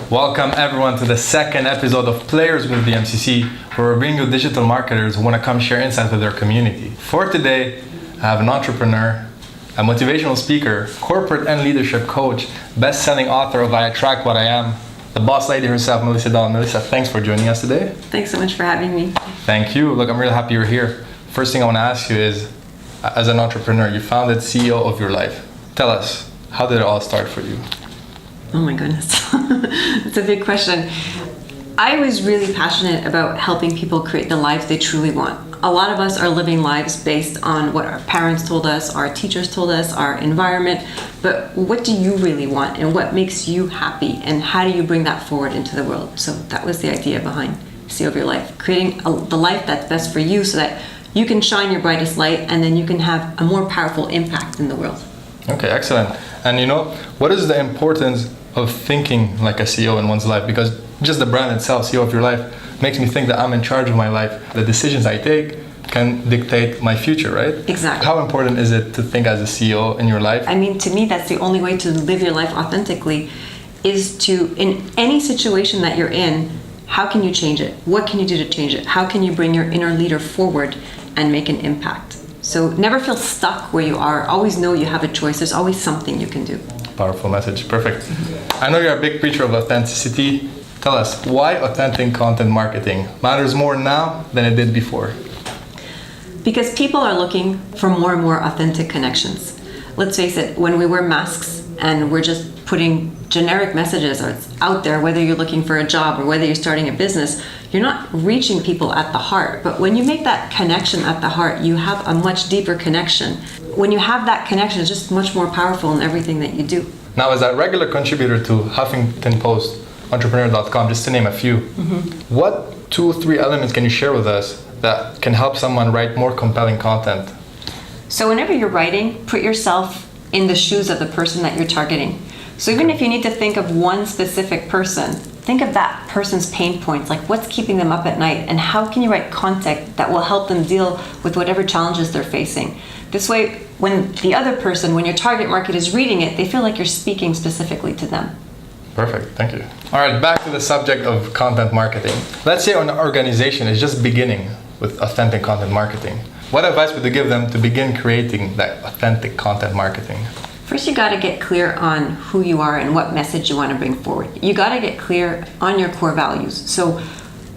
Welcome everyone to the second episode of Players with DMCC, where we bring you digital marketers who want to come share insights with their community. For today, I have an entrepreneur, a motivational speaker, corporate and leadership coach, best-selling author of I Attract What I Am, the boss lady herself, Melissa Dahl. Melissa, thanks for joining us today. Thanks so much for having me. Thank you. Look, I'm really happy you're here. First thing I want to ask you is, as an entrepreneur, you founded CEO of your life. Tell us, how did it all start for you? Oh my goodness, it's a big question. I was really passionate about helping people create the lives they truly want. A lot of us are living lives based on what our parents told us, our teachers told us, our environment, but what do you really want and what makes you happy and how do you bring that forward into the world? So that was the idea behind CEO of Your Life, creating the life that's best for you so that you can shine your brightest light and then you can have a more powerful impact in the world. Okay, excellent. And you know, what is the importance of thinking like a CEO in one's life? Because just the brand itself, CEO of Your Life, makes me think that I'm in charge of my life. The decisions I take can dictate my future, right? Exactly. How important is it to think as a CEO in your life? I mean, to me, that's the only way to live your life authentically, is to, in any situation that you're in, how can you change it? What can you do to change it? How can you bring your inner leader forward and make an impact? So never feel stuck where you are. Always know you have a choice. There's always something you can do. Powerful message. Perfect. I know you're a big preacher of authenticity. Tell us, why authentic content marketing matters more now than it did before? Because people are looking for more and more authentic connections. Let's face it, when we wear masks and we're just putting generic messages out there, whether you're looking for a job or whether you're starting a business, you're not reaching people at the heart. But when you make that connection at the heart, you have a much deeper connection. When you have that connection, it's just much more powerful in everything that you do. Now, as a regular contributor to Huffington Post, entrepreneur.com, just to name a few, what 2 or 3 elements can you share with us that can help someone write more compelling content? So whenever you're writing, put yourself in the shoes of the person that you're targeting. So even if you need to think of one specific person, think of that person's pain points, like what's keeping them up at night, and how can you write content that will help them deal with whatever challenges they're facing. This way, when the other person, when your target market is reading it, they feel like you're speaking specifically to them. Perfect, thank you. All right, back to the subject of content marketing. Let's say an organization is just beginning with authentic content marketing. What advice would you give them to begin creating that authentic content marketing? First, you got to get clear on who you are and what message you want to bring forward. You got to get clear on your core values. So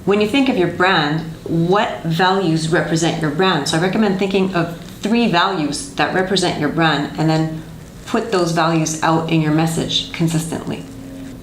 when you think of your brand, what values represent your brand? So I recommend thinking of 3 values that represent your brand and then put those values out in your message consistently.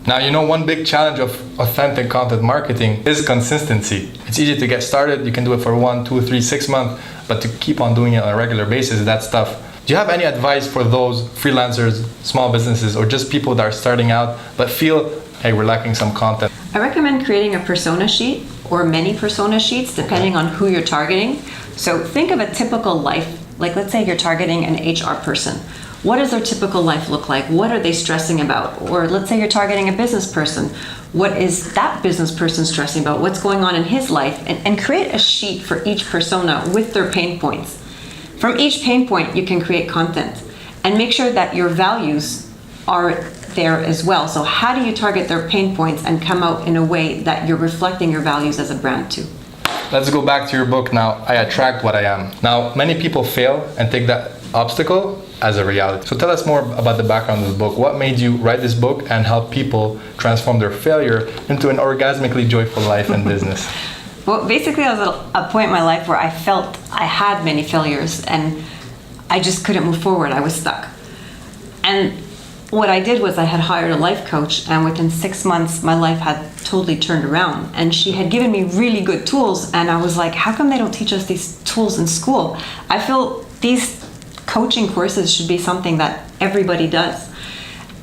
Now, you know, one big challenge of authentic content marketing is consistency. It's easy to get started. You can do it for 1, 2, 3, 6 months, but to keep on doing it on a regular basis, that's tough. Do you have any advice for those freelancers, small businesses, or just people that are starting out but feel, hey, we're lacking some content? I recommend creating a persona sheet or many persona sheets depending on who you're targeting. So think of a typical life, like let's say you're targeting an HR person. What does their typical life look like? What are they stressing about? Or let's say you're targeting a business person. What is that business person stressing about? What's going on in his life? And create a sheet for each persona with their pain points. From each pain point, you can create content and make sure that your values are there as well. So how do you target their pain points and come out in a way that you're reflecting your values as a brand too? Let's go back to your book now, I Attract What I Am. Now, many people fail and take that obstacle as a reality. So tell us more about the background of the book. What made you write this book and help people transform their failure into an orgasmically joyful life and business? Well, basically, I was at a point in my life where I felt I had many failures and I just couldn't move forward. I was stuck. And what I did was I had hired a life coach, and within 6 months, my life had totally turned around. And she had given me really good tools, and I was like, how come they don't teach us these tools in school? I feel these coaching courses should be something that everybody does.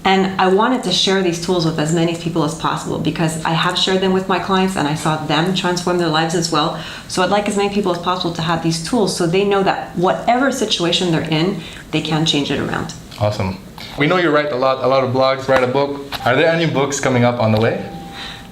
And I wanted to share these tools with as many people as possible because I have shared them with my clients and I saw them transform their lives as well. So I'd like as many people as possible to have these tools so they know that whatever situation they're in, they can change it around. Awesome. We know you write a lot of blogs, write a book. Are there any books coming up on the way?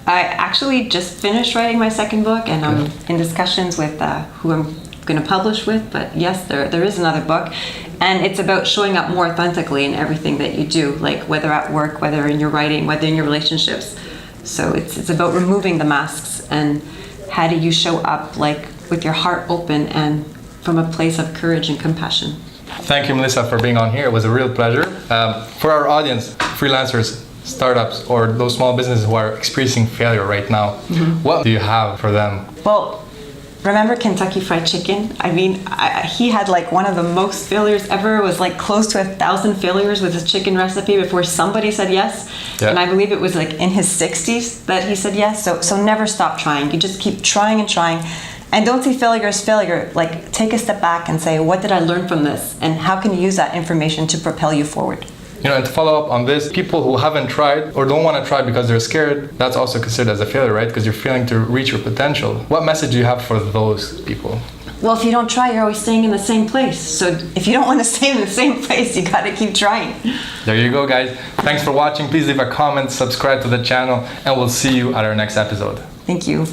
I actually just finished writing my 2nd book and I'm in discussions with who I'm going to publish with, but yes, there is another book. And it's about showing up more authentically in everything that you do, like whether at work, whether in your writing, whether in your relationships. So it's about removing the masks and how do you show up like with your heart open and from a place of courage and compassion. Thank you, Melissa, for being on here. It was a real pleasure. For our audience, freelancers, startups, or those small businesses who are experiencing failure right now, what do you have for them? Well, remember Kentucky Fried Chicken? I mean, he had like one of the most failures ever. It was like close to 1,000 failures with his chicken recipe before somebody said yes. Yeah. And I believe it was like in his 60s that he said yes. So never stop trying. You just keep trying and trying. And don't see failure as failure. Like, take a step back and say, what did I learn from this? And how can you use that information to propel you forward? You know, and to follow up on this, people who haven't tried or don't want to try because they're scared, that's also considered as a failure, right? Because you're failing to reach your potential. What message do you have for those people? Well, if you don't try, you're always staying in the same place. So if you don't want to stay in the same place, you got to keep trying. There you go, guys. Thanks for watching. Please leave a comment, subscribe to the channel, and we'll see you at our next episode. Thank you.